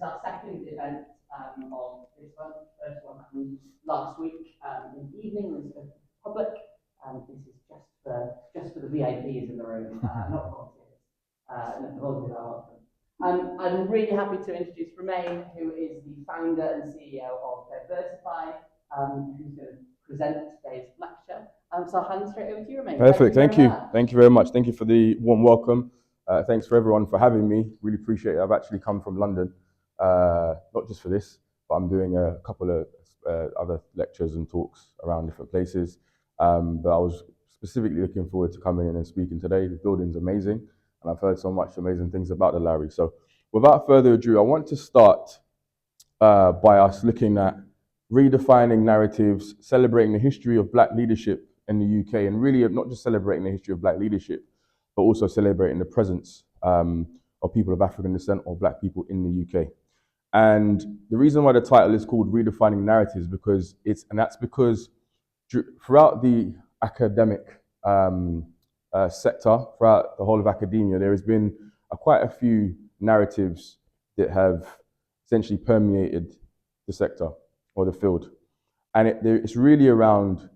our second event of this month. First one happened last week in the evening. It was public. This is just for the VIPs in the room, not volunteers. No, volunteers are welcome. I'm really happy to introduce Romain, who is the founder and CEO of Redefining, who's going to present today's lecture. So I'll hand straight over to you, Romain. Perfect, thank you. Thank you very much. Thank you for the warm welcome. Thanks for everyone for having me. Really appreciate it. I've actually come from London, not just for this, but I'm doing a couple of other lectures and talks around different places. But I was specifically looking forward to coming in and speaking today. The building's amazing, and I've heard so much amazing things about the Lowry. So without further ado, I want to start by us looking at redefining narratives, celebrating the history of Black leadership in the UK, and really not just celebrating the history of Black leadership, but also celebrating the presence of people of African descent or Black people in the UK. And the reason why the title is called Redefining Narratives that's because throughout the academic sector, throughout the whole of academia, there has been quite a few narratives that have essentially permeated the sector or the field. And it's really around,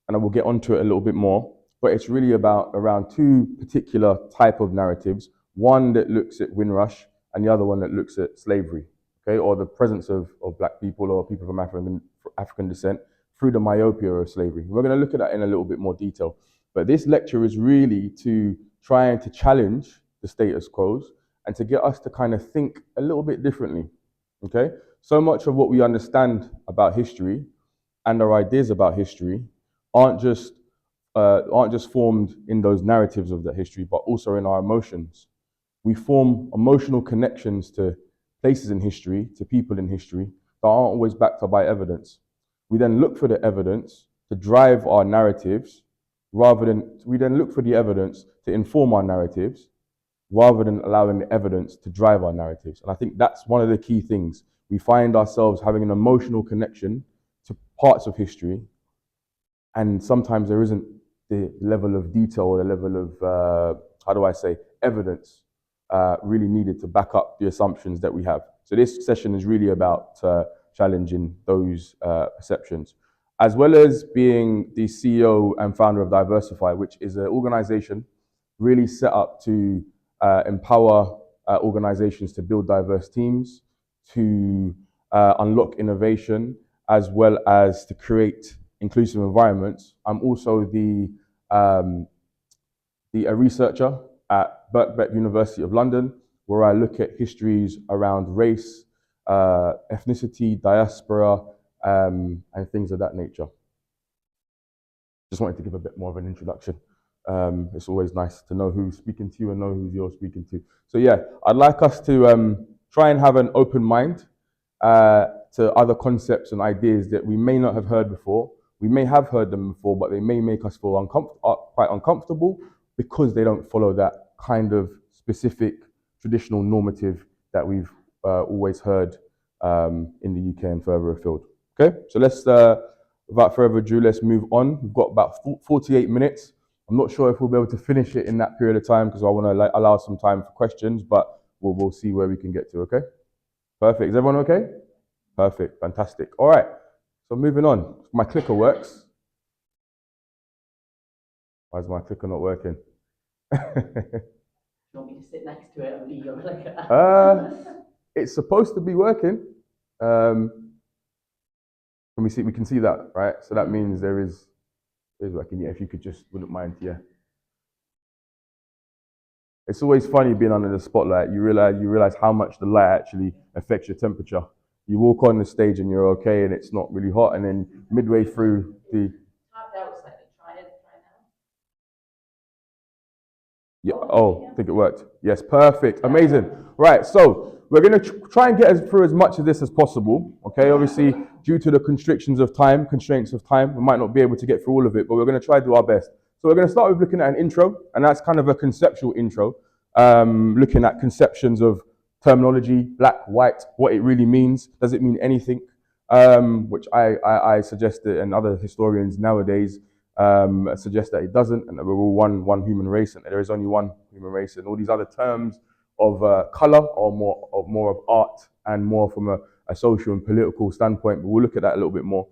and I will get onto it a little bit more, but it's really around two particular type of narratives. One that looks at Windrush and the other one that looks at slavery, okay, or the presence of Black people or people from African descent through the myopia of slavery. We're going to look at that in a little bit more detail. But this lecture is really to try and to challenge the status quo and to get us to kind of think a little bit differently, okay? So much of what we understand about history and our ideas about history aren't just formed in those narratives of that history, but also in our emotions. We form emotional connections to places in history, to people in history, that aren't always backed up by evidence. We then look for the evidence to drive our narratives, we then look for the evidence to inform our narratives, rather than allowing the evidence to drive our narratives. And I think that's one of the key things. We find ourselves having an emotional connection to parts of history, and sometimes there isn't the level of detail or the level of, evidence really needed to back up the assumptions that we have. So this session is really about challenging those perceptions, as well as being the CEO and founder of Diversify, which is an organization really set up to empower organizations to build diverse teams, to unlock innovation, as well as to create inclusive environments. I'm also a researcher at Birkbeck University of London, where I look at histories around race, ethnicity, diaspora, and things of that nature. Just wanted to give a bit more of an introduction. It's always nice to know who's speaking to you and know who you're speaking to. So yeah, I'd like us to try and have an open mind to other concepts and ideas that we may not have heard before. We may have heard them before, but they may make us feel quite uncomfortable because they don't follow that kind of specific traditional normative that we've always heard in the UK and further afield. Okay, so let's, without further ado, let's move on. We've got about 48 minutes. I'm not sure if we'll be able to finish it in that period of time because I want to allow some time for questions, but we'll see where we can get to, okay? Perfect, is everyone okay? Perfect, fantastic. All right, so moving on. My clicker works. Why is my clicker not working? You want me to sit next to it and be your clicker? It's supposed to be working. Can we see? We can see that, right? So that means there is working. Yeah, if you could just, wouldn't mind, yeah. It's always funny being under the spotlight. You realize how much the light actually affects your temperature. You walk on the stage and you're okay, and it's not really hot, and then midway through the. Try now. Yeah. Oh, I think it worked. Yes, perfect, amazing. Right, so we're going to try and get through as much of this as possible. Okay, obviously due to the constraints of time, we might not be able to get through all of it, but we're going to try to do our best. So we're going to start with looking at an intro, and that's kind of a conceptual intro, looking at conceptions of terminology, black, white, what it really means. Does it mean anything? Which I suggest that, and other historians nowadays suggest that it doesn't, and that we're all one human race, and that there is only one human race, and all these other terms of color or more of art and more from a social and political standpoint, but we'll look at that a little bit more.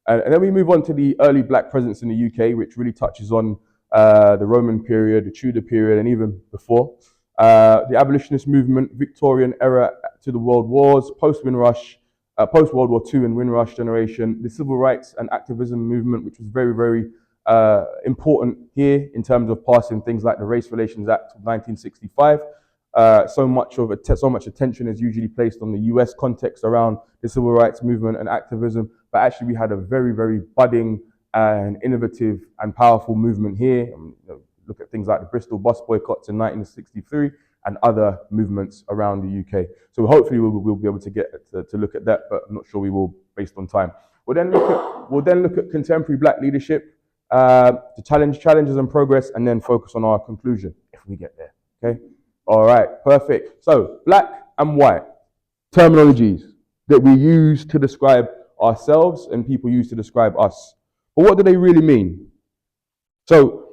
And then we move on to the early black presence in the UK, which really touches on the Roman period, the Tudor period, and even before. The abolitionist movement, Victorian era to the World Wars, post-World War II and Windrush generation, the civil rights and activism movement, which was very, very important here in terms of passing things like the Race Relations Act of 1965. So much attention is usually placed on the US context around the civil rights movement and activism, but actually we had a very, very budding and innovative and powerful movement here. Look at things like the Bristol bus boycotts in 1963 and other movements around the UK. So hopefully we'll be able to get to look at that, but I'm not sure we will based on time. We'll then look at contemporary black leadership, to challenges and progress, and then focus on our conclusion if we get there. Okay. All right. Perfect. So black and white terminologies that we use to describe ourselves and people use to describe us. But what do they really mean? So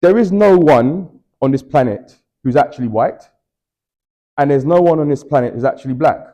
there is no one on this planet who's actually white, and there's no one on this planet who's actually black.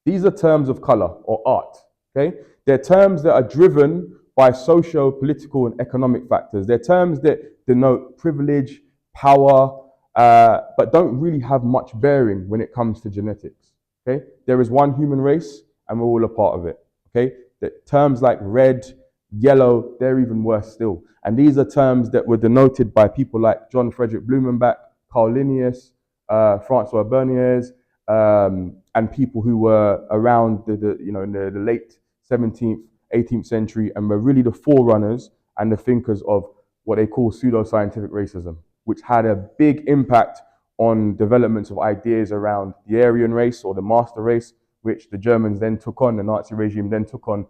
These are terms of color or art. Okay? They're terms that are driven by socio, political, and economic factors. They're terms that denote privilege, power, but don't really have much bearing when it comes to genetics. Okay? There is one human race, and we're all a part of it. Okay? The terms like red, yellow, they're even worse still. And these are terms that were denoted by people like John Frederick Blumenbach, Carl Linnaeus, Francois Berniers, and people who were around in the late 17th, 18th century, and were really the forerunners and the thinkers of what they call pseudo-scientific racism, which had a big impact on developments of ideas around the Aryan race or the master race, which the Germans then took on, the Nazi regime then took on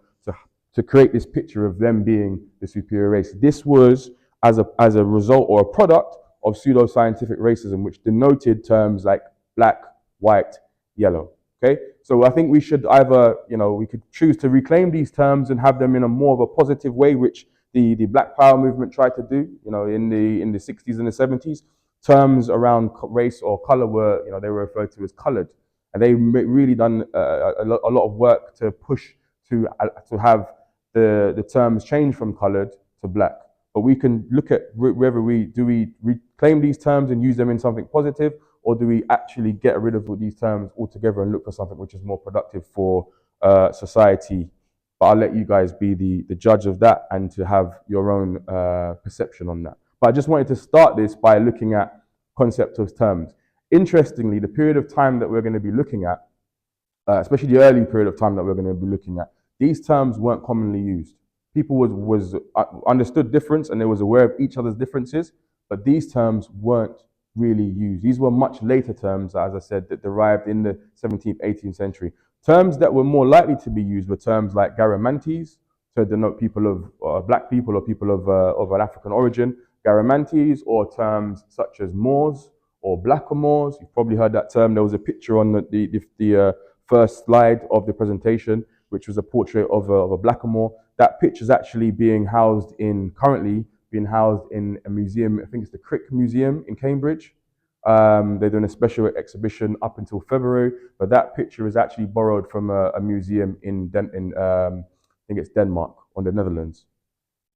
to create this picture of them being the superior race. This was as a result or a product of pseudo-scientific racism, which denoted terms like black, white, yellow. Okay, so I think we should either, we could choose to reclaim these terms and have them in a more of a positive way, which the Black Power movement tried to do, in the 60s and the 70s. Terms around race or color were, they were referred to as colored, and they really done a lot of work to push to have the terms change from colored to black. But we can look at whether we reclaim these terms and use them in something positive, or do we actually get rid of these terms altogether and look for something which is more productive for society? But I'll let you guys be the judge of that and to have your own perception on that. But I just wanted to start this by looking at concept of terms. Interestingly, the period of time that we're going to be looking at, especially the early period of time that we're going to be looking at, these terms weren't commonly used. People was understood difference and they was aware of each other's differences, but these terms weren't really used. These were much later terms, as I said, that derived in the 17th, 18th century. Terms that were more likely to be used were terms like Garamantes, to denote people of black people or people of an African origin, Garamantes, or terms such as Moors or blackamoors. You've probably heard that term. There was a picture on the first slide of the presentation, which was a portrait of a blackamoor. That picture is actually currently being housed in a museum. I think it's the Crick Museum in Cambridge. They're doing a special exhibition up until February, but that picture is actually borrowed from a museum in I think it's Denmark or the Netherlands.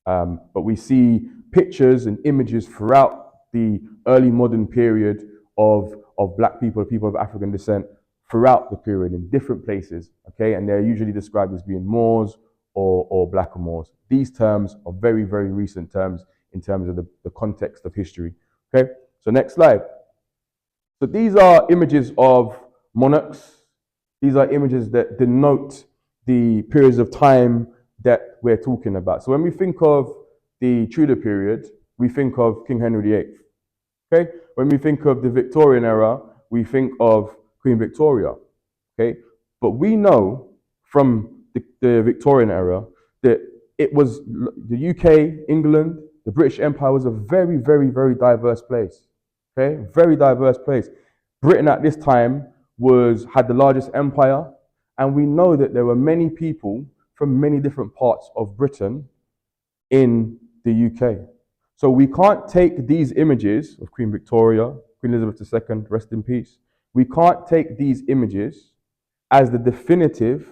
But we see pictures and images throughout the early modern period of black people of African descent throughout the period in different places, okay? And they're usually described as being Moors or blackamoors. These terms are very, very recent terms in terms of the context of history, okay? So next slide. So these are images of monarchs. These are images that denote the periods of time that we're talking about. So when we think of the Tudor period, we think of King Henry VIII, okay? When we think of the Victorian era, we think of Queen Victoria, okay? But we know from the Victorian era that it was the UK, England, the British Empire was a very, very, very diverse place, okay? Very diverse place. Britain at this time had the largest empire, and we know that there were many people from many different parts of Britain in the UK. So we can't take these images of Queen Victoria, Queen Elizabeth II, rest in peace. We can't take these images as the definitive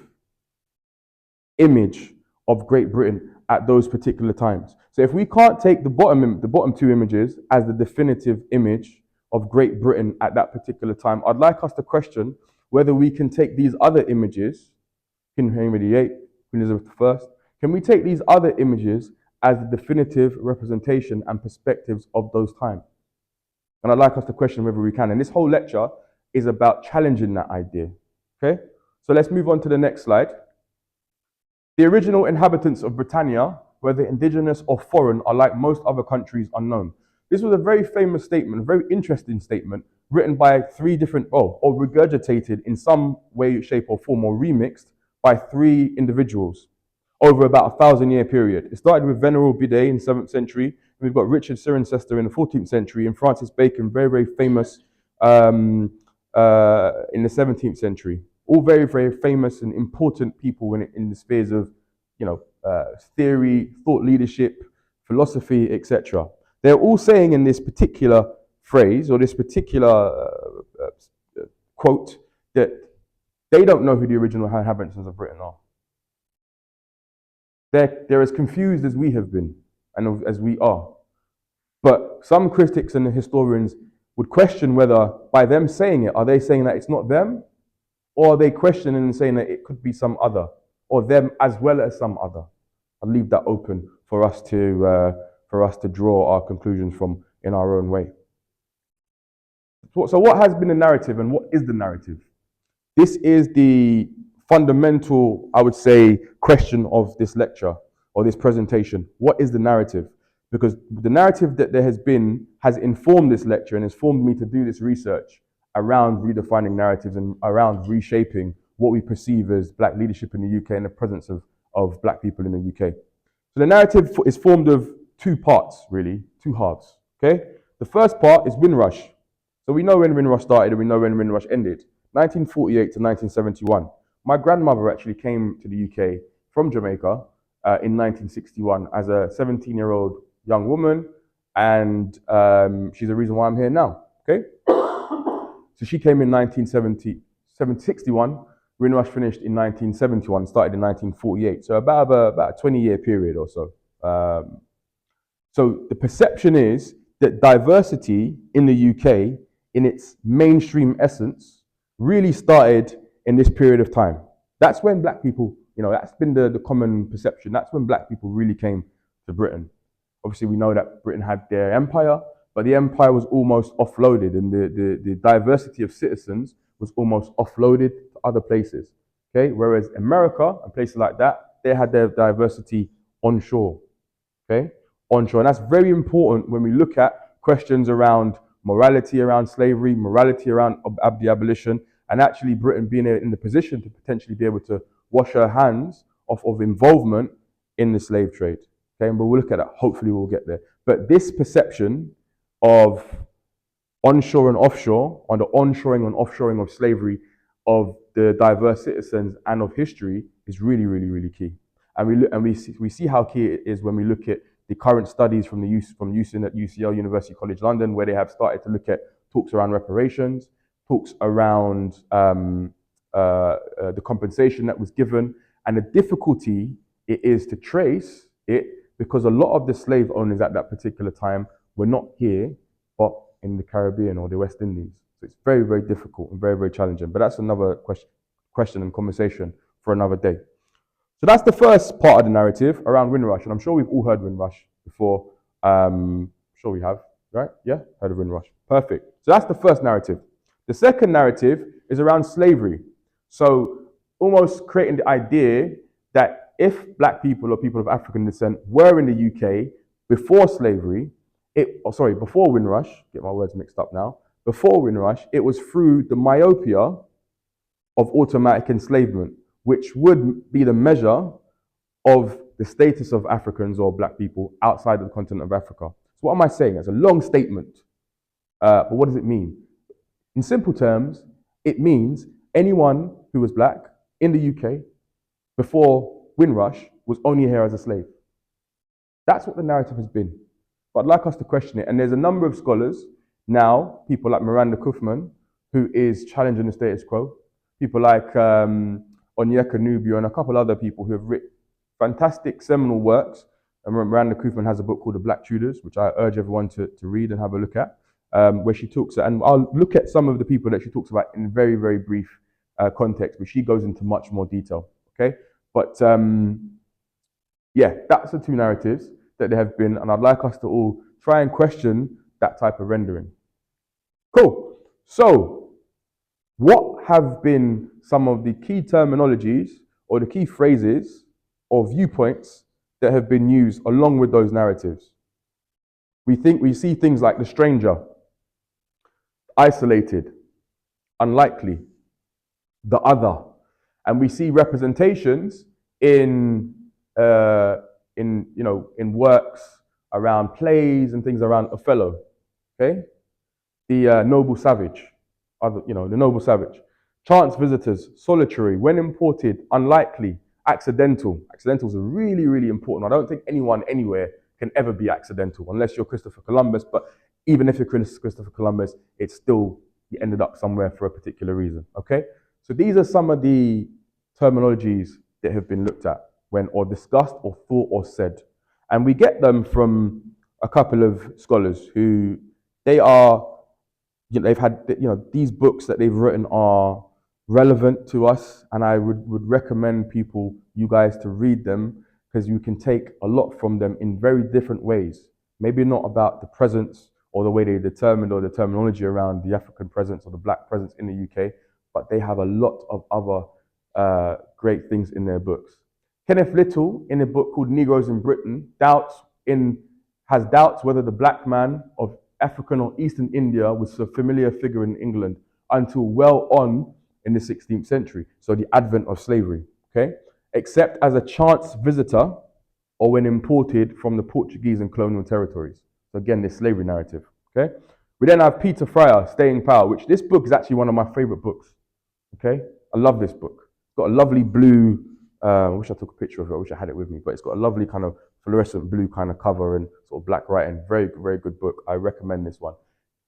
image of Great Britain at those particular times. So if we can't take the bottom two images as the definitive image of Great Britain at that particular time, I'd like us to question whether we can take these other images, King Henry VIII, Queen Elizabeth I, can we take these other images as the definitive representation and perspectives of those times? And I'd like us to question whether we can. And this whole lecture is about challenging that idea. Okay? So let's move on to the next slide. The original inhabitants of Britannia, whether indigenous or foreign, are like most other countries unknown. This was a very famous statement, a very interesting statement, written by three different, or regurgitated in some way, shape, or form, or remixed by three individuals over about a 1,000-year period. It started with Venerable Bidet in the 7th century. We've got Richard Cirencester in the 14th century, and Francis Bacon, very, very famous in the 17th century. All very, very famous and important people in the spheres of, theory, thought leadership, philosophy, etc. They're all saying in this particular phrase or this particular quote that they don't know who the original inhabitants of Britain are. They're as confused as we have been and as we are. But some critics and historians would question whether, by them saying it, are they saying that it's not them? Or are they questioning and saying that it could be some other, or them as well as some other? I'll leave that open for us to draw our conclusions from in our own way. So what has been the narrative and what is the narrative? This is the fundamental, I would say, question of this lecture or this presentation. What is the narrative? Because the narrative that there has been has informed this lecture and has formed me to do this research around redefining narratives and around reshaping what we perceive as black leadership in the UK and the presence of black people in the UK. So the narrative is formed of two parts, really, two halves. Okay? The first part is Windrush. So we know when Windrush started and we know when Windrush ended. 1948 to 1971. My grandmother actually came to the UK from Jamaica in 1961 as a 17-year-old young woman, and she's the reason why I'm here now. Okay? So she came in 1961. Windrush finished in 1971, started in 1948. So about a 20-year period or so. So the perception is that diversity in the UK, in its mainstream essence, really started in this period of time. That's when black people, that's been the common perception. That's when black people really came to Britain. Obviously, we know that Britain had their empire, but the empire was almost offloaded, and the diversity of citizens was almost offloaded to other places. Okay, whereas America and places like that, they had their diversity onshore. Okay, onshore, and that's very important when we look at questions around morality around slavery, morality around the abolition, and actually Britain being in the position to potentially be able to wash her hands off of involvement in the slave trade. Okay, and we'll look at that. Hopefully we'll get there. But this perception of onshore and offshore, on the onshoring and offshoring of slavery, of the diverse citizens and of history is really, really, really key. And we see how key it is when we look at the current studies from UCL at UCL, University College London, where they have started to look at talks around reparations, talks around the compensation that was given, and the difficulty it is to trace it, because a lot of the slave owners at that particular time were not here, but in the Caribbean or the West Indies. So it's very, very difficult and very, very challenging. But that's another question and conversation for another day. So that's the first part of the narrative around Windrush. And I'm sure we've all heard Windrush before. I'm sure we have, right? Yeah, heard of Windrush. Perfect. So that's the first narrative. The second narrative is around slavery. So almost creating the idea that if black people or people of African descent were in the UK before slavery, before Windrush, get my words mixed up now, before Windrush, it was through the myopia of automatic enslavement, which would be the measure of the status of Africans or black people outside of the continent of Africa. So what am I saying? It's a long statement, but what does it mean? In simple terms, it means anyone who was black in the UK before Windrush was only here as a slave. That's what the narrative has been. But I'd like us to question it. And there's a number of scholars now, people like Miranda Kaufman, who is challenging the status quo, people like Onyeka Nubio and a couple other people who have written fantastic seminal works. And Miranda Koofman has a book called The Black Tudors, which I urge everyone to read and have a look at, where she talks, and I'll look at some of the people that she talks about in very, very brief context, but she goes into much more detail, okay? But yeah, that's the two narratives that there have been, and I'd like us to all try and question that type of rendering. Cool. So, what have been some of the key terminologies or the key phrases or viewpoints that have been used along with those narratives? We see things like the stranger, isolated, unlikely, the other, and we see representations in works around plays and things around Othello. Okay, the noble savage, the noble savage, chance visitors, solitary, when imported, unlikely, accidental. Accidentals are really, really important. I don't think anyone anywhere can ever be accidental unless you're Christopher Columbus. But even if you're Christopher Columbus, it's still you ended up somewhere for a particular reason. Okay, so these are some of the terminologies that have been looked at when or discussed or thought or said, and we get them from a couple of scholars who they've had these books that they've written are relevant to us, and I would recommend you guys to read them because you can take a lot from them in very different ways. Maybe not about the presence or the way they determined or the terminology around the African presence or the black presence in the UK, but they have a lot of other great things in their books. Kenneth Little, in a book called Negroes in Britain, has doubts whether the black man of African or Eastern India was a familiar figure in England until well on in the 16th century, so the advent of slavery, okay? Except as a chance visitor or when imported from the Portuguese and colonial territories. So again, this slavery narrative, okay? We then have Peter Fryer, Staying Power, which this book is actually one of my favorite books, okay? I love this book. It's got a lovely blue, I wish I took a picture of it, I wish I had it with me, but it's got a lovely kind of fluorescent blue kind of cover and sort of black writing. Very, very good book. I recommend this one.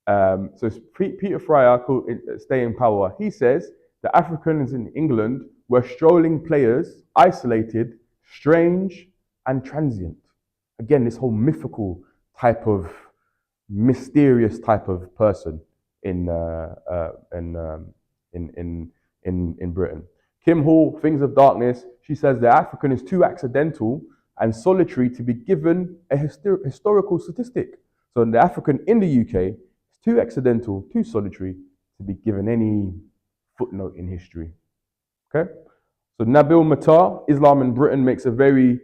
So Peter Fryer, called Staying Power, he says the Africans in England were strolling players, isolated, strange, and transient. Again, this whole mythical type of, mysterious type of person in Britain. Kim Hall, Things of Darkness, she says the African is too accidental and solitary to be given a historical statistic. So the African in the UK is too accidental, too solitary to be given any footnote in history. Okay? So Nabil Matar, Islam in Britain, makes a very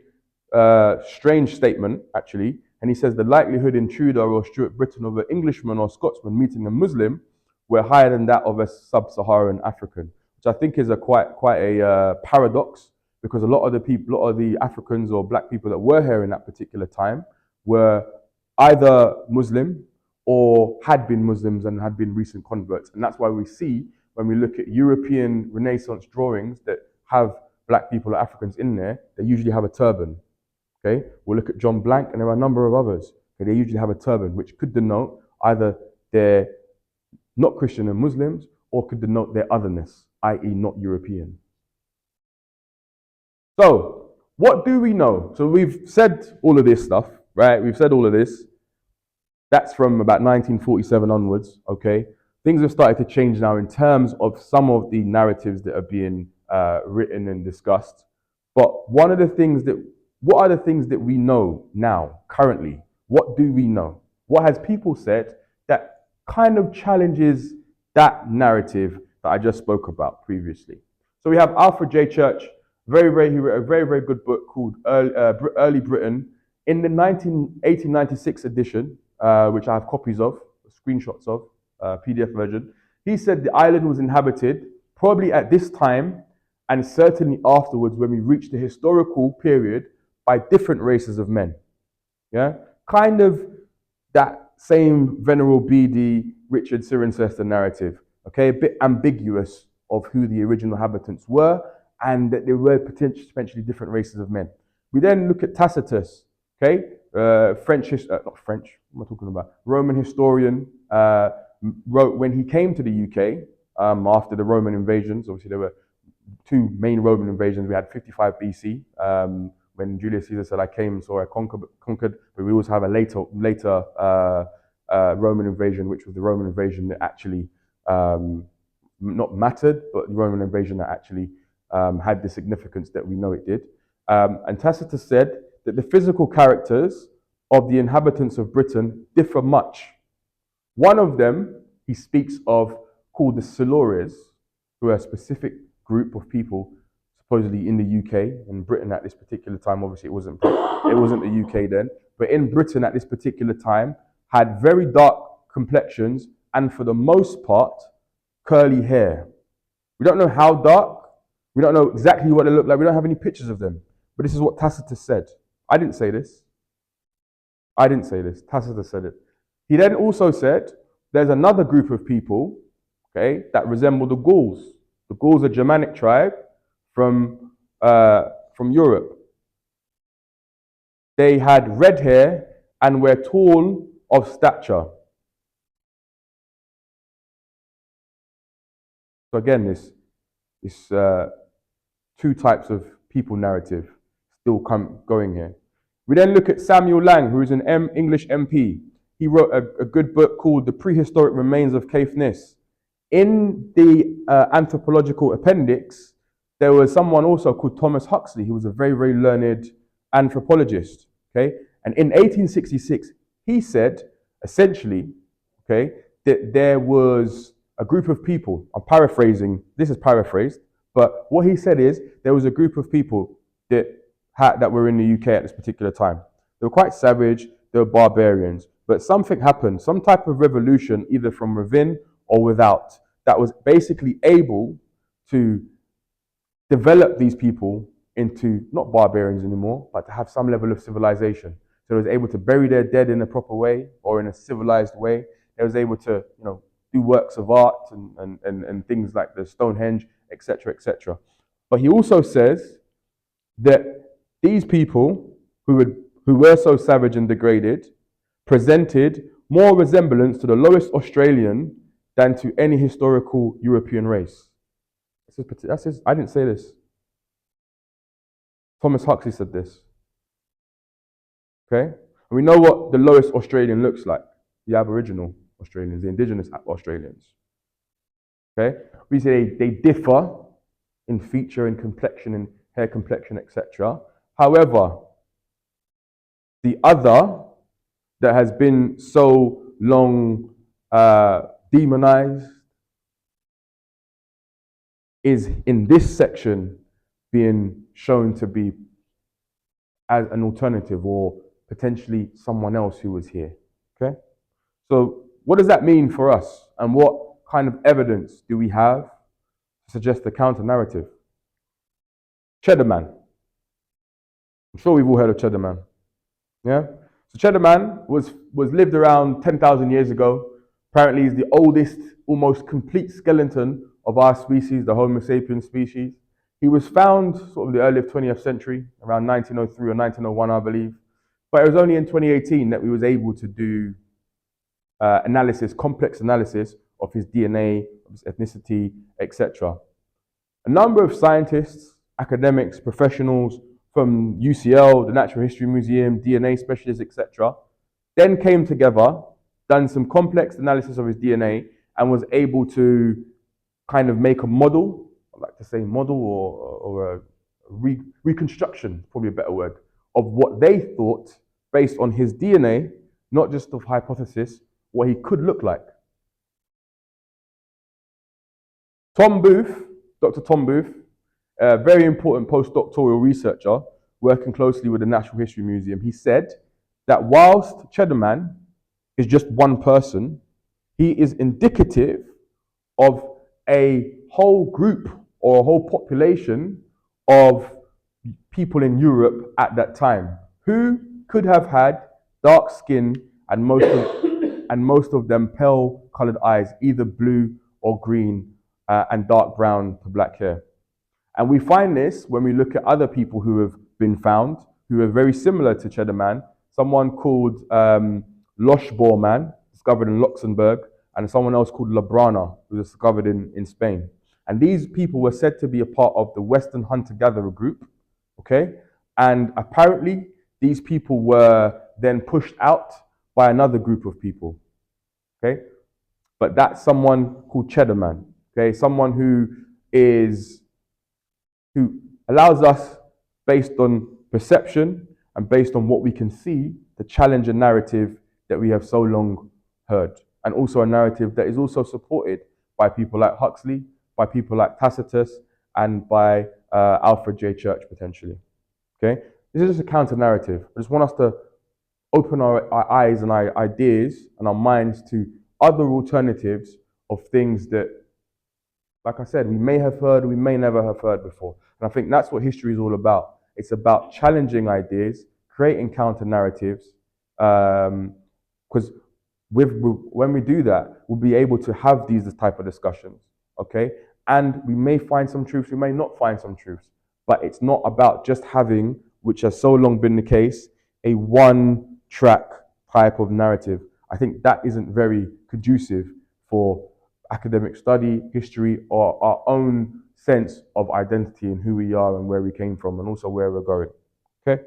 strange statement, actually, and he says the likelihood in Tudor or Stuart Britain of an Englishman or Scotsman meeting a Muslim were higher than that of a sub-Saharan African, which I think is quite a paradox, because a lot of the Africans or black people that were here in that particular time were either Muslim or had been Muslims and had been recent converts. And that's why we see, when we look at European Renaissance drawings that have black people or Africans in there, they usually have a turban. Okay, we'll look at John Blank, and there are a number of others. Okay, they usually have a turban, which could denote either they're not Christian and Muslims, or could denote their otherness, i.e. not European. So, what do we know? So we've said all of this stuff, right? We've said all of this. That's from about 1947 onwards, okay? Things have started to change now in terms of some of the narratives that are being written and discussed. But what are the things that we know now, currently? What do we know? What has people said that kind of challenges that narrative that I just spoke about previously? So we have Alfred J. Church, he wrote a very, very good book called Early Britain. In the 1896 edition, which I have copies of, screenshots of, PDF version, he said the island was inhabited probably at this time and certainly afterwards when we reach the historical period by different races of men. Yeah, kind of that same Venerable B.D. Richard Cirencester narrative. Okay, a bit ambiguous of who the original inhabitants were, and that there were potentially different races of men. We then look at Tacitus. Okay, Roman historian, wrote when he came to the UK after the Roman invasions. Obviously, there were two main Roman invasions. We had 55 BC, when Julius Caesar said, "I came, so I conquered." But we also have a later Roman invasion, which was the Roman invasion that actually not mattered, but the Roman invasion that actually had the significance that we know it did. And Tacitus said that the physical characters of the inhabitants of Britain differ much. One of them he speaks of, called the Silures, who are a specific group of people supposedly in the UK and Britain at this particular time. Obviously, it wasn't the UK then, but in Britain at this particular time had very dark complexions and for the most part curly hair. We don't know how dark. We don't know exactly what they look like. We don't have any pictures of them. But this is what Tacitus said. I didn't say this. Tacitus said it. He then also said there's another group of people, okay, that resemble the Gauls. The Gauls are a Germanic tribe from Europe. They had red hair and were tall of stature. So again, this two types of people narrative still going here. We then look at Samuel Lang, who is an English MP. He wrote a good book called The Prehistoric Remains of Caithness. In the anthropological appendix, there was someone also called Thomas Huxley. He was a very, very learned anthropologist. Okay, and in 1866, he said essentially, okay, that there was a group of people. I'm paraphrasing. This is paraphrased, but what he said is there was a group of people that were in the UK at this particular time. They were quite savage. They were barbarians, but something happened. Some type of revolution, either from within or without, that was basically able to develop these people into not barbarians anymore, but to have some level of civilization. So it was able to bury their dead in a proper way or in a civilized way. It was able to, do works of art and things like the Stonehenge, etc., etc. But he also says that these people who were so savage and degraded presented more resemblance to the lowest Australian than to any historical European race. I didn't say this. Thomas Huxley said this. Okay? And we know what the lowest Australian looks like. The Aboriginal Australians, the indigenous Australians. Okay? We say they differ in feature and complexion and hair complexion, etc. However, the other that has been so long demonized is in this section being shown to be as an alternative or potentially someone else who was here. Okay? So what does that mean for us? And what kind of evidence do we have to suggest the counter narrative? Cheddar Man. I'm sure we've all heard of Cheddar Man. Yeah? So Cheddar Man was lived around 10,000 years ago. Apparently he's the oldest, almost complete skeleton of our species, the Homo sapiens species. He was found sort of in the early 20th century, around 1903 or 1901, I believe. But it was only in 2018 that we was able to do complex analysis of his DNA, of his ethnicity, etc. A number of scientists, academics, professionals from UCL, the Natural History Museum, DNA specialists, etc., then came together, done some complex analysis of his DNA, and was able to kind of make a model, I like to say model or a reconstruction, probably a better word, of what they thought based on his DNA, not just of hypothesis, what he could look like. Tom Booth, Dr. Tom Booth, a very important postdoctoral researcher working closely with the Natural History Museum, he said that whilst Cheddar Man is just one person, he is indicative of a whole group or a whole population of people in Europe at that time who could have had dark skin and most of them pale colored eyes, either blue or green, and dark brown to black hair. And we find this when we look at other people who have been found, who are very similar to Cheddar Man. Someone called Lochbohr Man, discovered in Luxembourg, and someone else called Labrana, who was discovered in Spain. And these people were said to be a part of the Western hunter-gatherer group, okay? And apparently, these people were then pushed out by another group of people, okay? But that's someone called Cheddarman, okay? Someone who allows us, based on perception and based on what we can see, to challenge a narrative that we have so long heard. And also a narrative that is also supported by people like Huxley, by people like Tacitus, and by Alfred J. Church, potentially. Okay? This is just a counter narrative. I just want us to open our eyes and our ideas and our minds to other alternatives of things that, like I said, we may have heard, we may never have heard before. And I think that's what history is all about. It's about challenging ideas, creating counter narratives, because when we do that, we'll be able to have these type of discussions, okay? And we may find some truths, we may not find some truths, but it's not about just having, which has so long been the case, a one-track type of narrative. I think that isn't very conducive for academic study, history, or our own sense of identity and who we are and where we came from and also where we're going, okay?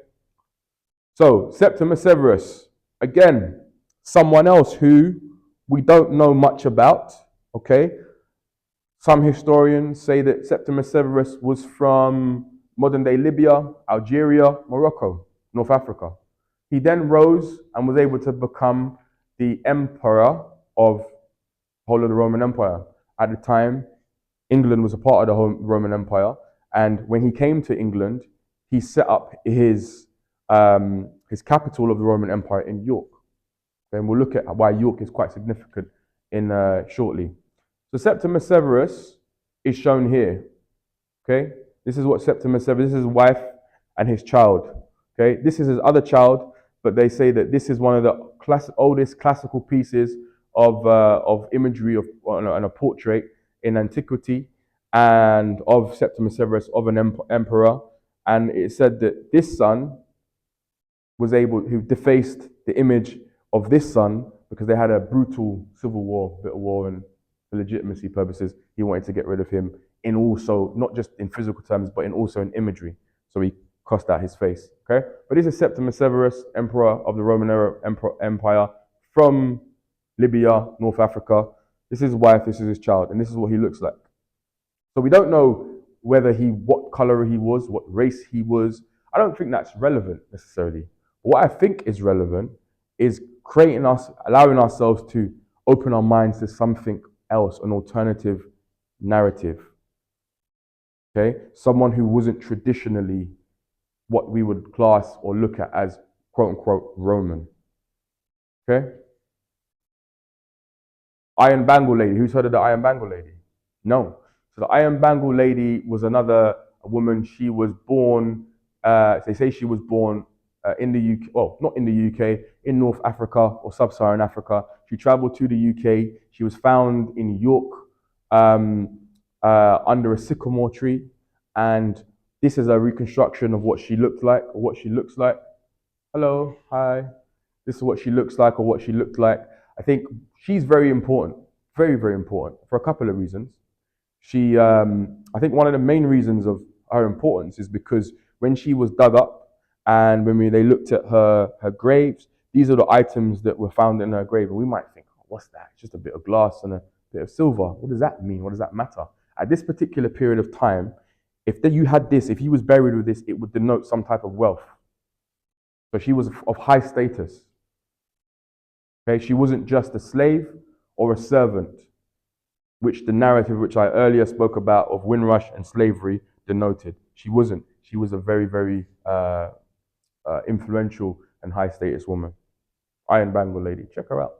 So, Septimus Severus, again, someone else who we don't know much about, okay? Some historians say that Septimus Severus was from modern-day Libya, Algeria, Morocco, North Africa. He then rose and was able to become the emperor of the whole of the Roman Empire. At the time, England was a part of the Roman Empire, and when he came to England, he set up his capital of the Roman Empire in York. And we'll look at why York is quite significant in shortly. So Septimus Severus is shown here. Okay, this is what Septimus Severus. This is his wife and his child. Okay, this is his other child, but they say that this is one of the oldest classical pieces of imagery and a portrait in antiquity, and of Septimus Severus, of an emperor. And it said that this son who defaced the image of this son because they had a brutal civil war, bit of war, and for legitimacy purposes, he wanted to get rid of him in also, not just in physical terms, but also in imagery. So he crossed out his face, okay? But this is Septimus Severus, emperor of the Roman Empire from Libya, North Africa. This is his wife, this is his child, and this is what he looks like. So we don't know what color he was, what race he was. I don't think that's relevant necessarily. What I think is relevant is allowing ourselves to open our minds to something else, an alternative narrative. Okay? Someone who wasn't traditionally what we would class or look at as quote unquote Roman. Okay? Iron Bangle Lady. Who's heard of the Iron Bangle Lady? No. So the Iron Bangle Lady was another woman. She was born, they say she was born in the UK, well, not in the UK, in North Africa or Sub-Saharan Africa. She traveled to the UK. She was found in York under a sycamore tree. And this is a reconstruction of what she looked like, or what she looks like. Hello, hi. This is what she looks like, or what she looked like. I think she's very important, very, very important for a couple of reasons. I think one of the main reasons of her importance is because when she was dug up and when they looked at her graves, these are the items that were found in her grave. And we might think, oh, what's that? It's just a bit of glass and a bit of silver. What does that mean? What does that matter? At this particular period of time, if he was buried with this, it would denote some type of wealth. So she was of high status. Okay, she wasn't just a slave or a servant, which the narrative which I earlier spoke about of Windrush and slavery denoted. She wasn't. She was a very, very influential and high status woman. Iron Bangle Lady. Check her out.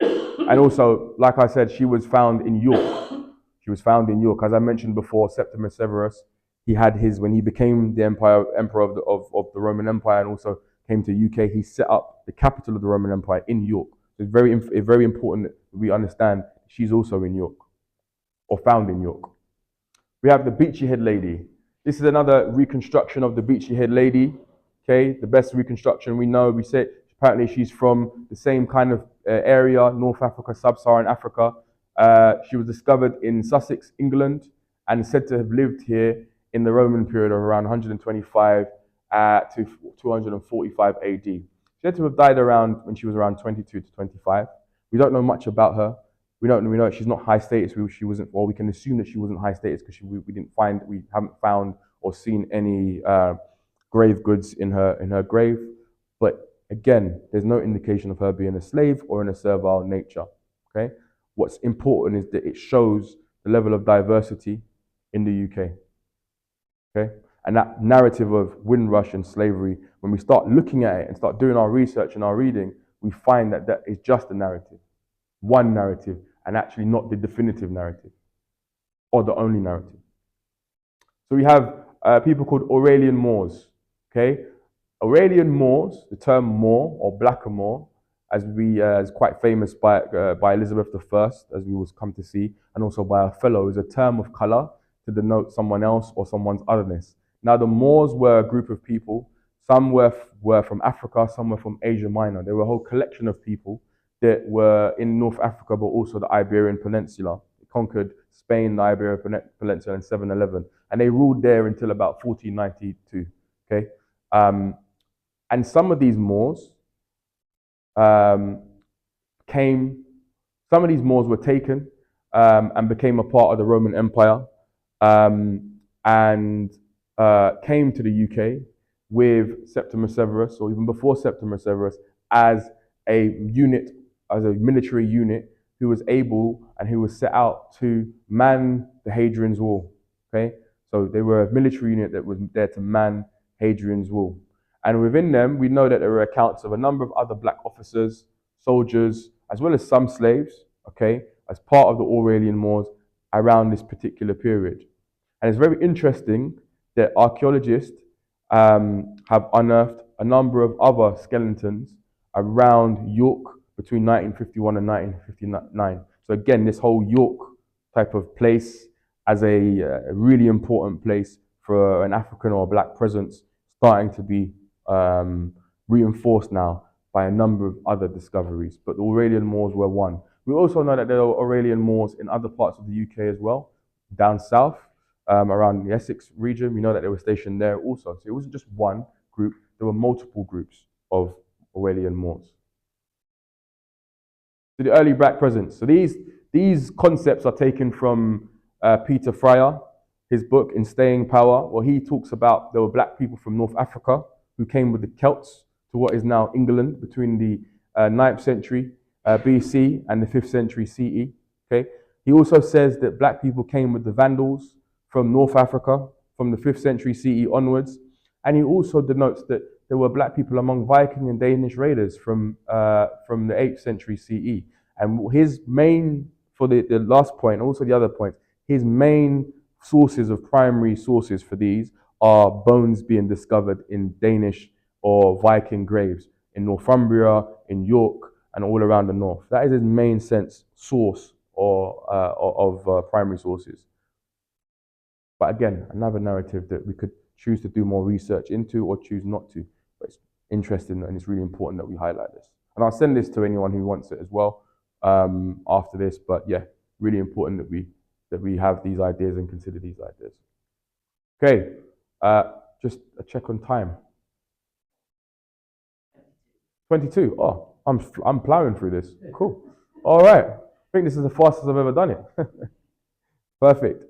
And also, like I said, she was found in York. She was found in York. As I mentioned before, Septimus Severus, when he became the emperor of the Roman Empire and also came to UK, he set up the capital of the Roman Empire in York. So it's very important that we understand she's also in York, or found in York. We have the Beachy Head Lady. This is another reconstruction of the Beachy Head Lady. Okay, the best reconstruction we know. We say Apparently, she's from the same kind of area, North Africa, Sub-Saharan Africa. She was discovered in Sussex, England, and said to have lived here in the Roman period of around 125 to 245 AD. She had to have died around when she was around 22 to 25. We don't know much about her. We know she's not high status. She wasn't, or we can assume that she wasn't high status because we haven't found or seen any grave goods in her grave. But again, there's no indication of her being a slave or in a servile nature. Okay, what's important is that it shows the level of diversity in the UK. Okay, and that narrative of Windrush and slavery, when we start looking at it and start doing our research and our reading, we find that that is just a narrative, one narrative, and actually not the definitive narrative or the only narrative. So we have people called Aurelian Moors. Okay, Aurelian Moors, the term Moor or Blackamoor, is quite famous by Elizabeth I, as we will come to see, and also by Othello, is a term of color to denote someone else or someone's otherness. Now, the Moors were a group of people. Some were from Africa, some were from Asia Minor. There were a whole collection of people that were in North Africa, but also the Iberian Peninsula. They conquered Spain, the Iberian Peninsula in 711, and they ruled there until about 1492. Okay, and some of these Moors some of these Moors were taken and became a part of the Roman Empire, and came to the UK with Septimus Severus, or even before Septimus Severus, as a unit, as a military unit who was able and who was set out to man the Hadrian's Wall. Okay, so they were a military unit that was there to man Hadrian's Wall. And within them, we know that there were accounts of a number of other black officers, soldiers, as well as some slaves, okay, as part of the Aurelian Moors around this particular period. And it's very interesting that archaeologists have unearthed a number of other skeletons around York between 1951 and 1959. So again, this whole York type of place as a really important place for an African or black presence starting to be reinforced now by a number of other discoveries, but the Aurelian Moors were one. We also know that there are Aurelian Moors in other parts of the UK as well, down south, around the Essex region. We know that they were stationed there also. So it wasn't just one group, there were multiple groups of Aurelian Moors. So the early black presence. So these concepts are taken from Peter Fryer, his book In Staying Power, where he talks about there were black people from North Africa who came with the Celts to what is now England between the 9th century BC and the 5th century CE. Okay, he also says that black people came with the Vandals from North Africa from the 5th century CE onwards, and he also denotes that there were black people among Viking and Danish raiders from the 8th century CE. And his main, for the last point, also the other point, his main sources of primary sources for these are bones being discovered in Danish or Viking graves in Northumbria, in York, and all around the north. That is his main source of primary sources. But again, another narrative that we could choose to do more research into or choose not to. But it's interesting and it's really important that we highlight this. And I'll send this to anyone who wants it as well after this. But yeah, really important that we have these ideas and consider these ideas. Okay, just a check on time. 22. Oh, I'm plowing through this. Cool. All right. I think this is the fastest I've ever done it. Perfect.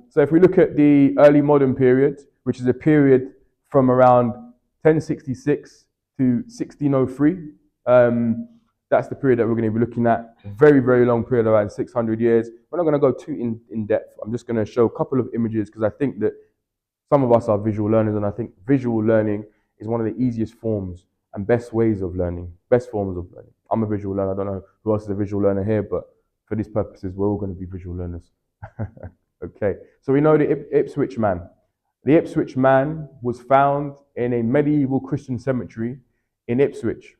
So if we look at the early modern period, which is a period from around 1066 to 1603, that's the period that we're going to be looking at. Very, very long period, around 600 years. We're not going to go too in depth. I'm just going to show a couple of images because I think that some of us are visual learners, and I think visual learning is one of the easiest forms and best ways of learning, best forms of learning. I'm a visual learner. I don't know who else is a visual learner here, but for these purposes, we're all going to be visual learners. Okay, so we know the Ipswich man. The Ipswich man was found in a medieval Christian cemetery in Ipswich.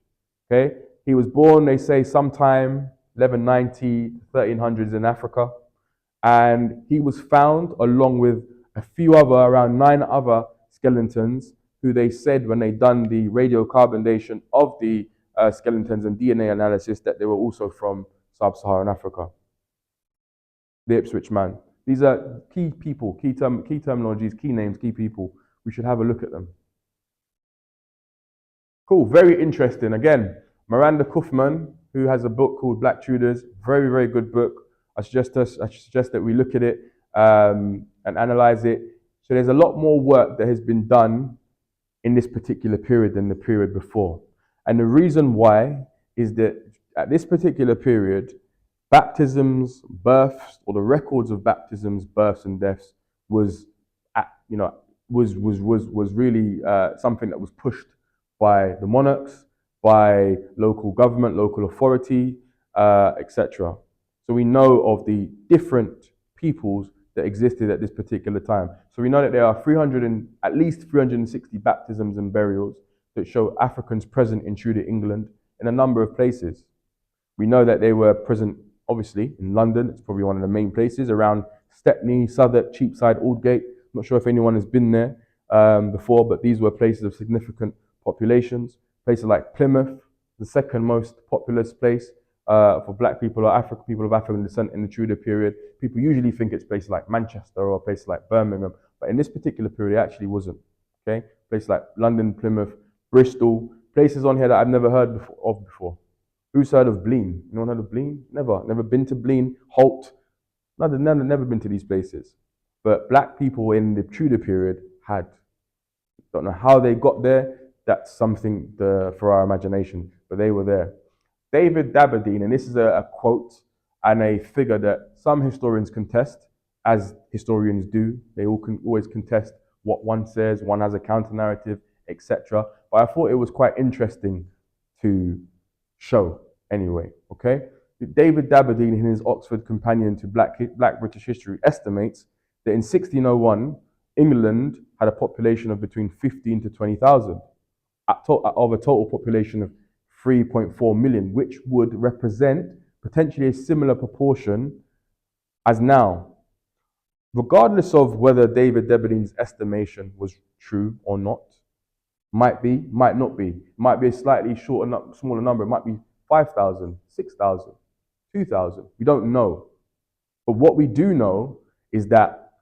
Okay, he was born, they say, sometime 1190, 1300s in Africa, and he was found along with a few other, around 9 other skeletons who they said when they done the radiocarbonation of the skeletons and DNA analysis that they were also from sub-Saharan Africa. The Ipswich man. These are key people, key terminologies, key names, key people. We should have a look at them. Cool, very interesting. Again, Miranda Kaufman, who has a book called Black Tudors, very, very good book. I suggest that we look at it and analyze it. So there's a lot more work that has been done in this particular period than the period before. And the reason why is that at this particular period, baptisms, births, or the records of baptisms, births, and deaths was really something that was pushed by the monarchs, by local government, local authority, etc. So we know of the different peoples that existed at this particular time. So we know that there are at least 360 baptisms and burials that show Africans present in Tudor England in a number of places. We know that they were present, obviously, in London. It's probably one of the main places, around Stepney, Southwark, Cheapside, Aldgate. I'm not sure if anyone has been there before, but these were places of significant populations. Places like Plymouth, the second most populous place for black people or people of African descent in the Tudor period. People usually think it's places like Manchester or places like Birmingham, but in this particular period, it actually wasn't. Okay, places like London, Plymouth, Bristol, places on here that I've never heard of before. Who's heard of Blean? Anyone heard of Blean? Never been to Blean, Holt. Never been to these places. But black people in the Tudor period had. Don't know how they got there. That's something for our imagination, but they were there. David Daberdeen, and this is a quote and a figure that some historians contest, as historians do. They always contest what one says, one has a counter-narrative, etc. But I thought it was quite interesting to show anyway, okay? David Daberdeen, in his Oxford Companion to Black British History, estimates that in 1601, England had a population of between 15 to 20,000, of a total population of 3.4 million, which would represent potentially a similar proportion as now. Regardless of whether David Daberdeen's estimation was true or not, might be, might not be. Might be a slightly smaller number. It might be 5,000, 6,000, 2,000. We don't know. But what we do know is that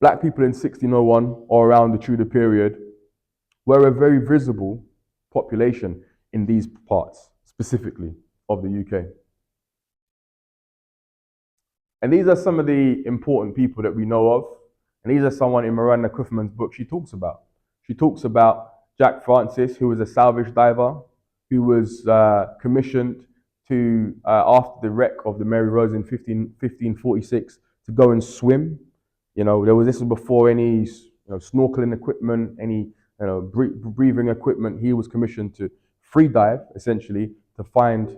black people in 1601 or around the Tudor period were a very visible population in these parts, specifically of the UK. And these are some of the important people that we know of. And these are someone in Miranda Kaufman's book she talks about. She talks about Jack Francis, who was a salvage diver, who was commissioned to, after the wreck of the Mary Rose in 1546, to go and swim. This was before any snorkeling equipment, any breathing equipment. He was commissioned to free dive, essentially, to find.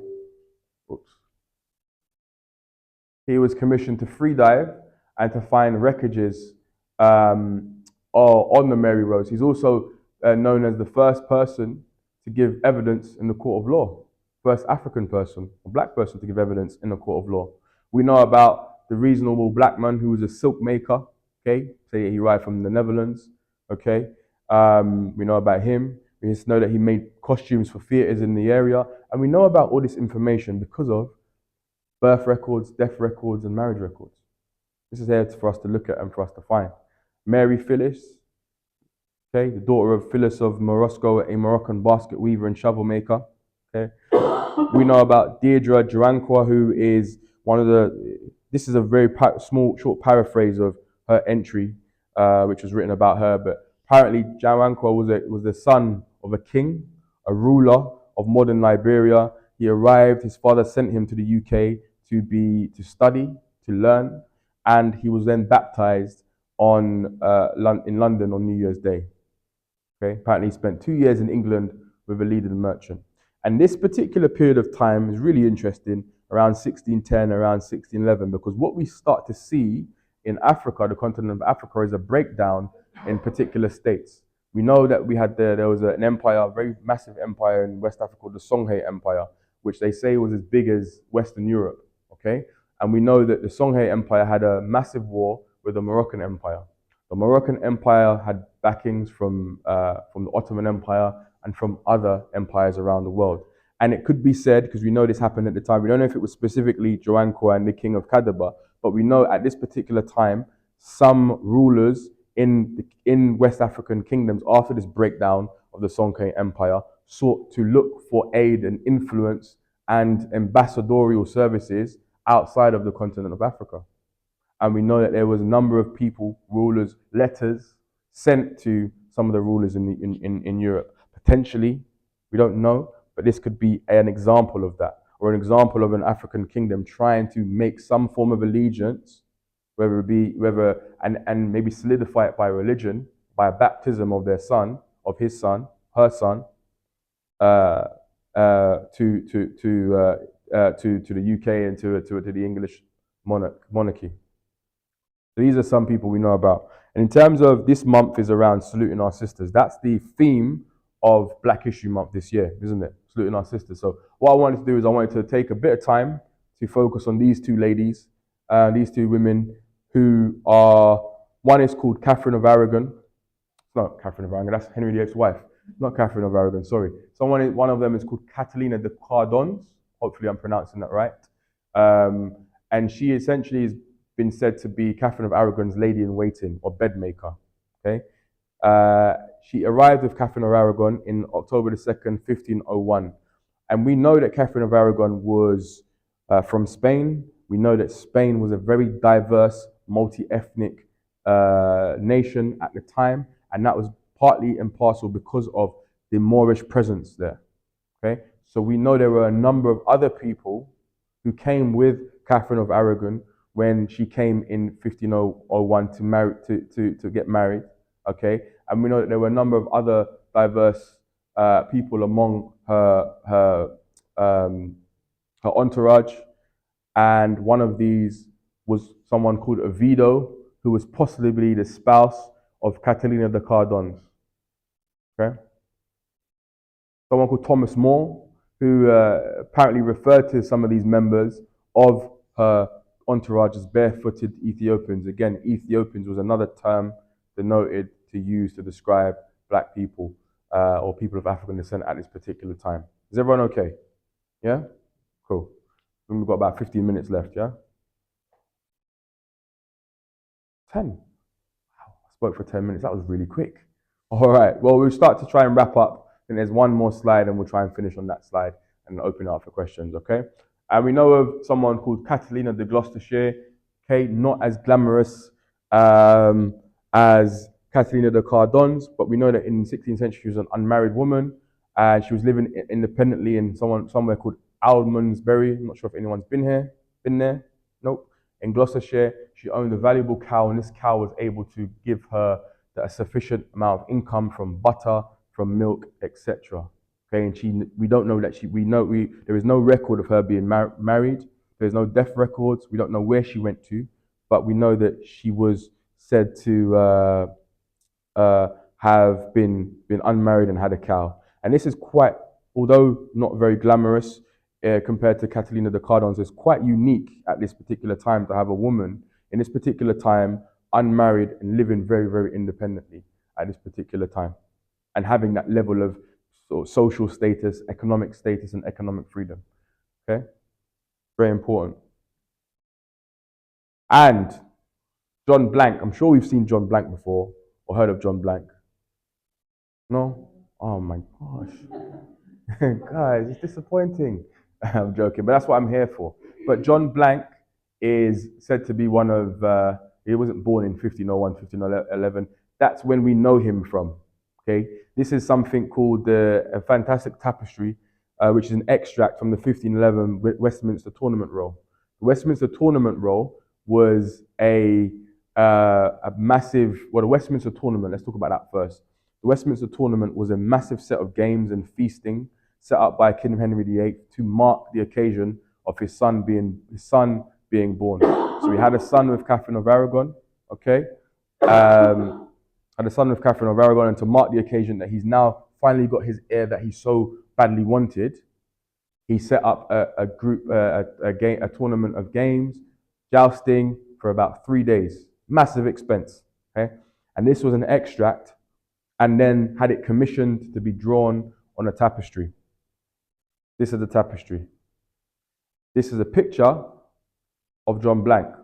He was commissioned to free dive and to find wreckages on the Mary Rose. He's also known as the first person to give evidence in the court of law, first African person, a black person to give evidence in the court of law. We know about the reasonable black man who was a silk maker, okay? Say he arrived from the Netherlands, okay? We know about him. We just know that he made costumes for theaters in the area. And we know about all this information because of birth records, death records, and marriage records. This is here for us to look at and for us to find. Mary Phyllis, okay, the daughter of Phyllis of Morosco, a Moroccan basket weaver and shovel maker. Okay, we know about Deirdre Durankwa, who is one of the. This is a very short paraphrase of her entry, which was written about her. But apparently, Durankwa was the son of a king, a ruler of modern Liberia. He arrived. His father sent him to the UK to study, to learn, and he was then baptized in London on New Year's Day. Okay, apparently he spent 2 years in England with a leading merchant. And this particular period of time is really interesting, around 1610, around 1611, because what we start to see in Africa, the continent of Africa, is a breakdown in particular states. We know that there was an empire, a very massive empire in West Africa called the Songhai Empire, which they say was as big as Western Europe. Okay, and we know that the Songhai Empire had a massive war with the Moroccan Empire. The Moroccan Empire had backings from the Ottoman Empire and from other empires around the world. And it could be said, because we know this happened at the time, we don't know if it was specifically Joanko and the king of Kadaba, but we know at this particular time, some rulers in West African kingdoms after this breakdown of the Songhai Empire sought to look for aid and influence and ambassadorial services outside of the continent of Africa. And we know that there was a number of people, rulers, letters sent to some of the rulers in Europe. Potentially, we don't know, but this could be an example of that, or an example of an African kingdom trying to make some form of allegiance, and maybe solidify it by religion, by a baptism of their son, of his son, her son, to the UK and to the English monarchy. So these are some people we know about. And in terms of this month is around saluting our sisters. That's the theme of Black History Month this year, isn't it? Saluting our sisters. So what I wanted to do is I wanted to take a bit of time to focus on these two ladies, these two women who are, one is called Catherine of Aragon. It's not Catherine of Aragon, that's Henry VIII's wife. Not Catherine of Aragon, sorry. One of them is called Catalina de Cardons. Hopefully I'm pronouncing that right. And she essentially is been said to be Catherine of Aragon's lady-in-waiting or bedmaker. Okay, she arrived with Catherine of Aragon in October the 2nd, 1501. And we know that Catherine of Aragon was from Spain. We know that Spain was a very diverse, multi-ethnic nation at the time. And that was partly and parcel because of the Moorish presence there. Okay, so we know there were a number of other people who came with Catherine of Aragon when she came in 1501 to get married, okay? And we know that there were a number of other diverse people among her entourage, and one of these was someone called Oviedo, who was possibly the spouse of Catalina de Cardons, okay? Someone called Thomas More, who apparently referred to some of these members of her entourage as barefooted Ethiopians. Again, Ethiopians was another term denoted to use to describe black people or people of African descent at this particular time. Is everyone okay? Yeah? Cool. We've got about 15 minutes left, yeah? 10. Wow, I spoke for 10 minutes. That was really quick. All right. Well, we'll start to try and wrap up. And there's one more slide, and we'll try and finish on that slide and open it up for questions, okay? And we know of someone called Catalina de Gloucestershire, okay, not as glamorous as Catalina de Cardons, but we know that in the 16th century she was an unmarried woman, and she was living independently in somewhere called Almondsbury. I'm not sure if anyone's been there. Nope. In Gloucestershire, she owned a valuable cow, and this cow was able to give her a sufficient amount of income from butter, from milk, etc. Okay, and we don't know that there is no record of her being married. There's no death records. We don't know where she went to, but we know that she was said to have been unmarried and had a cow. And this is quite, although not very glamorous compared to Catalina de Cardons, it's quite unique at this particular time to have a woman in this particular time unmarried and living very, very independently at this particular time, and having that level of social status, and economic freedom. Okay? Very important. And John Blank, I'm sure we've seen John Blank before or heard of John Blank. No? Oh my gosh. Guys, it's disappointing. I'm joking, but that's what I'm here for. But John Blank is said to be one of, he wasn't born in 1501, 1511. That's when we know him from. Okay, this is something called a fantastic tapestry, which is an extract from the 1511 Westminster Tournament Roll. The Westminster Tournament Roll was a massive, well, the Westminster Tournament, let's talk about that first. The Westminster Tournament was a massive set of games and feasting set up by King Henry VIII to mark the occasion of his son being born. So we had a son with Catherine of Aragon, okay? Had a son with Catherine of Aragon, and to mark the occasion that he's now finally got his heir that he so badly wanted, he set up a tournament of games, jousting for about 3 days. Massive expense, okay? And this was an extract, and then had it commissioned to be drawn on a tapestry. This is the tapestry. This is a picture of John Blank.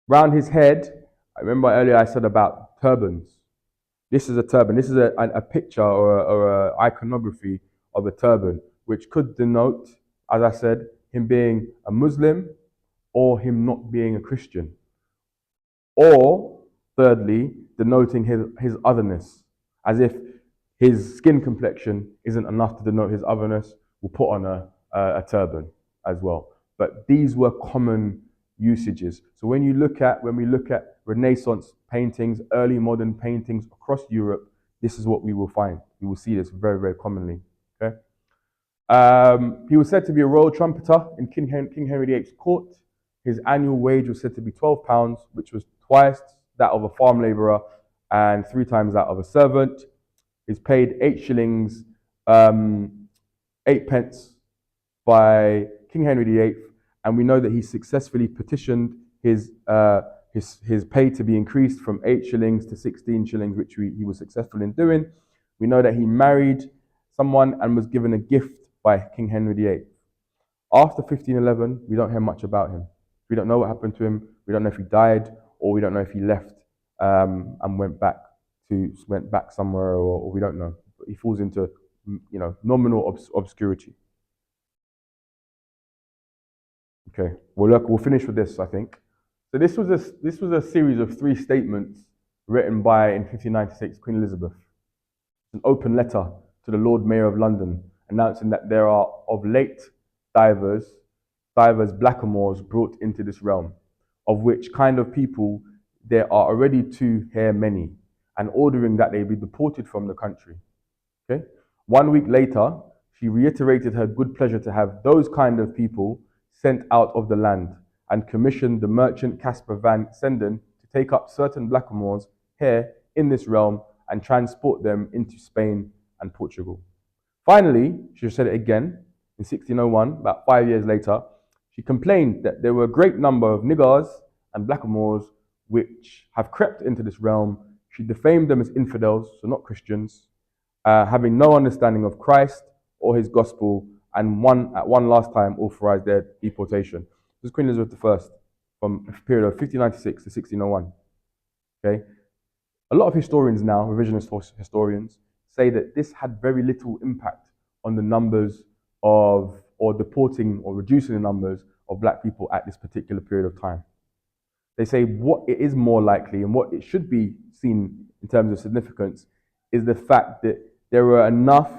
Round his head, I remember earlier I said about turbans. This is a turban. This is a picture or an iconography of a turban, which could denote, as I said, him being a Muslim or him not being a Christian. Or, thirdly, denoting his otherness, as if his skin complexion isn't enough to denote his otherness, we'll put on a turban as well. But these were common usages. So when we look at Renaissance paintings, early modern paintings across Europe, this is what we will find. We will see this very, very commonly. Okay. He was said to be a royal trumpeter in King Henry VIII's court. His annual wage was said to be £12, which was twice that of a farm labourer and 3 times that of a servant. He's paid 8 shillings, 8 pence by King Henry VIII, and we know that he successfully petitioned his pay to be increased from 8 shillings to 16 shillings, which he was successful in doing. We know that he married someone and was given a gift by King Henry VIII. After 1511, we don't hear much about him. We don't know what happened to him. We don't know if he died, or we don't know if he left and went back somewhere, or we don't know. But he falls into nominal obscurity. Okay, well look, we'll finish with this, I think. So this was a series of 3 statements written by, in 1596, Queen Elizabeth. It's an open letter to the Lord Mayor of London, announcing that there are of late divers blackamoors brought into this realm, of which kind of people there are already too here many, and ordering that they be deported from the country. Okay. 1 week later, she reiterated her good pleasure to have those kind of people sent out of the land, and commissioned the merchant Caspar van Senden to take up certain blackamoors here in this realm and transport them into Spain and Portugal. Finally, she said it again in 1601, about 5 years later. She complained that there were a great number of niggers and blackamoors which have crept into this realm. She defamed them as infidels, so not Christians, having no understanding of Christ or his gospel, and at one last time authorized their deportation. This is Queen Elizabeth I from a period of 1596 to 1601. Okay? A lot of historians now, revisionist historians, say that this had very little impact on the numbers or deporting or reducing the numbers of black people at this particular period of time. They say what it is more likely and what it should be seen in terms of significance is the fact that there were enough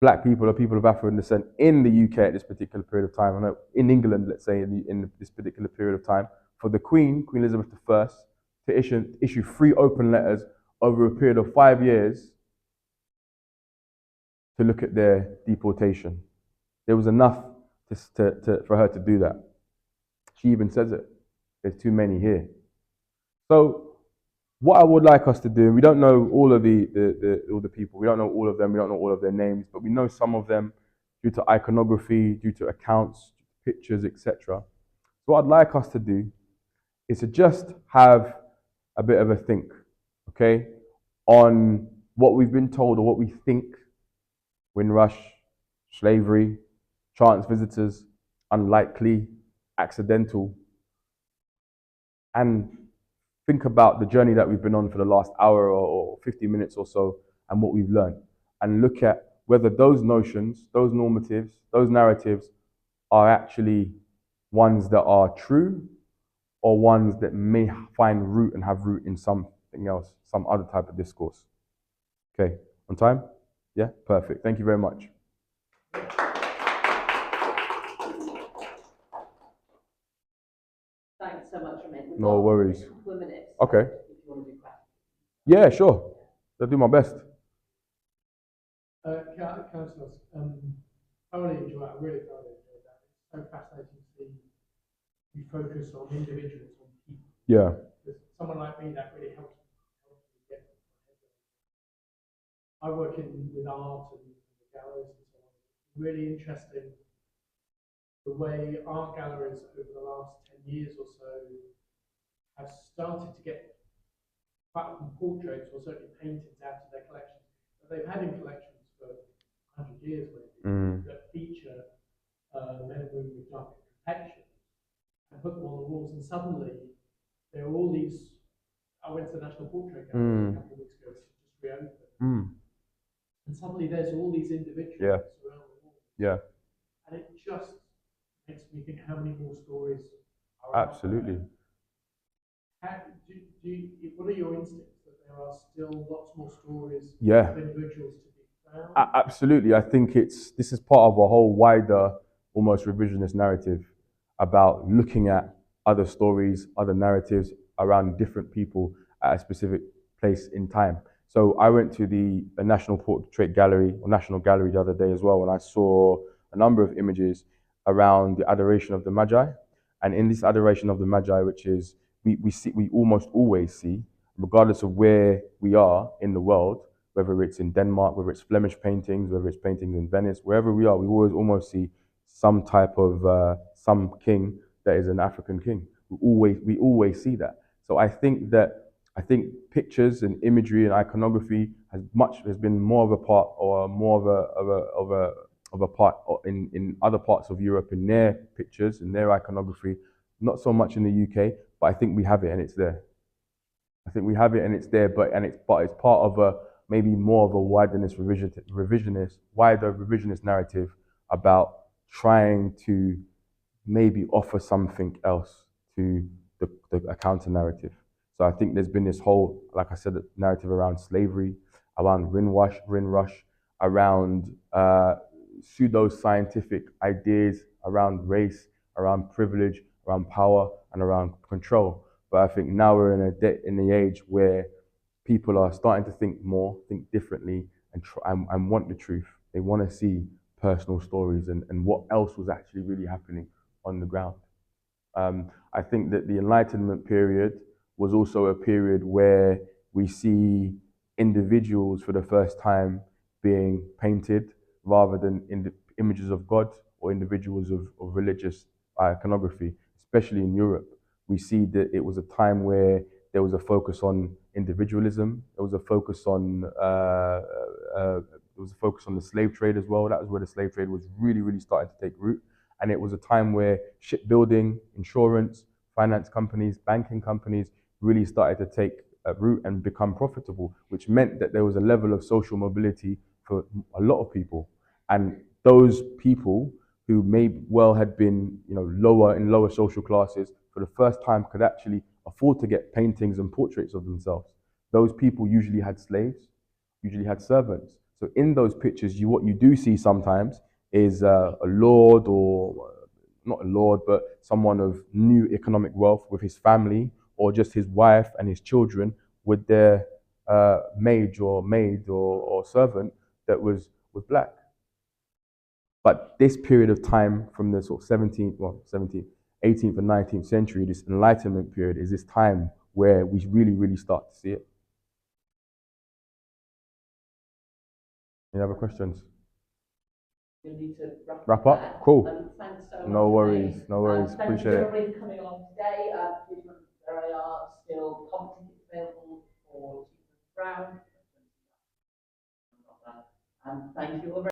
black people or people of African descent in the UK at this particular period of time, in England, let's say, in this particular period of time, for the Queen Elizabeth I, to issue 3 open letters over a period of 5 years to look at their deportation. There was enough for her to do that. She even says it. There's too many here. So what I would like us to do, we don't know all of all the people, we don't know all of them, we don't know all of their names, but we know some of them due to iconography, due to accounts, pictures, etc. So what I'd like us to do is to just have a bit of a think, okay, on what we've been told or what we think: Windrush, slavery, chance visitors, unlikely, accidental, and think about the journey that we've been on for the last hour or 50 minutes or so and what we've learned, and look at whether those notions, those normatives, those narratives are actually ones that are true or ones that may find root and have root in something else, some other type of discourse. Okay, on time? Yeah, perfect. Thank you very much. Thanks so much, Romain. No worries. A couple of minutes. Okay. If you want to do questions. Yeah, sure. I'll do my best. Can I ask, I really enjoy it. I really thoroughly enjoy that. It's so fascinating to see you focus on individuals, on people. Yeah. Because someone like me, that really helps me get my head around. I work with art and the galleries and so on. Really interesting the way art galleries over the last 10 years or so have started to get portraits or certainly paintings out of their collections that they've had in collections for 100 years, maybe, that feature men and women with darker complexions, and put them on the walls, and suddenly there are all these. I went to the National Portrait Gallery a couple of weeks ago, it's just reopened, and suddenly there's all these individuals around the wall. Yeah. And it just makes me think how many more stories are Absolutely. What are your instincts that there are still lots more stories Yeah. of individuals to be found? Absolutely. I think this is part of a whole wider, almost revisionist narrative about looking at other stories, other narratives around different people at a specific place in time. So I went to the National Portrait Gallery or National Gallery the other day as well, and I saw a number of images around the adoration of the Magi. And in this adoration of the Magi, which is we almost always see, regardless of where we are in the world, whether it's in Denmark, whether it's Flemish paintings, whether it's paintings in Venice, wherever we are, we always almost see some type of some king that is an African king. We always see that. So I think pictures and imagery and iconography has been more of a part or more of a part in other parts of Europe in their pictures and their iconography, not so much in the UK, but I think we have it and it's there. I think we have it and it's there, but it's part of a maybe more of a wider revisionist narrative about trying to maybe offer something else to a counter narrative. So I think there's been this whole, like I said, narrative around slavery, around Rinrush, around pseudo-scientific ideas around race, around privilege, around power, and around control. But I think now we're in the age where people are starting to think more, think differently, and want the truth. They want to see personal stories and what else was actually really happening on the ground. I think that the Enlightenment period was also a period where we see individuals for the first time being painted rather than in the images of God or individuals of religious iconography, especially in Europe. We see that it was a time where there was a focus on individualism. There was a focus on the slave trade as well. That was where the slave trade was really, really starting to take root. And it was a time where shipbuilding, insurance, finance companies, banking companies really started to take root and become profitable, which meant that there was a level of social mobility for a lot of people. And those people who may well had been, lower social classes, for the first time could actually afford to get paintings and portraits of themselves. Those people usually had slaves, usually had servants. So in those pictures, what you do see sometimes is a lord, or not a lord, but someone of new economic wealth with his family, or just his wife and his children with their maid or servant that was black. But this period of time from the sort of 18th and 19th century, this Enlightenment period, is this time where we really, really start to see it. Any other questions? We need to Wrap up? There. Cool. Thanks so much. No worries. Appreciate it. Thank you for everybody coming along today. There are still competitions available for Chief Brown. Thank you all very